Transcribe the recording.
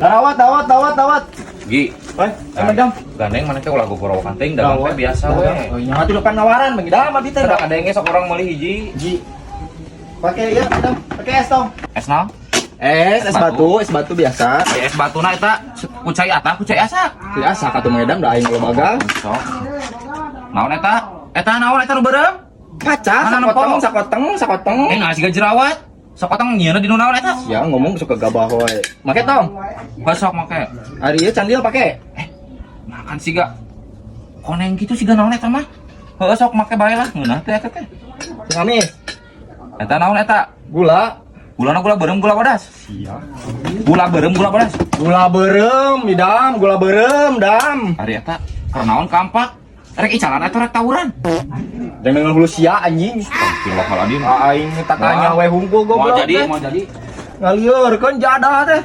Dawat. Gi, Madam. gandeng mana teh ulah goporo kanting dagang teh biasa we. Oh, nya atuh kan nawaran bagi dah mah teh. Ada yang sok orang meuli hiji. Pakai ya, Madam. Pakai es dong. Es naon? Es batu biasa. Es batuna eta kucai ata, kucai asa. Biasa katu Madam da aing lobaga. Sok. Naon eta? Eta naon eta nu beureum? Kaca, Mana sakoteng. Nah siga jerawat. Sok otang nyieuna di nu naon eta? Ya ngomong suka gabah we. Make tong. Sok make. Ari ieu candil pake. Makan siga. Koneng gitu siga naon eta mah? Heuh sok make bae lah. Ngeunah teh eta teh. Ngamis. Eta naon eta? Gula. Gulana gula beureum gula bodas. Iya. Gula beureum gula bodas. Gula beureum, Midam, gula beureum, Dam. Ari eta keur naon kampak? Rek icalan eta rek tawuran. Jangan dengan hulu sia anjing. Astagfirullahaladzim. Aing tak tanya we hungkul Mau goblok. jadi. Ngalieur kan jadah teh.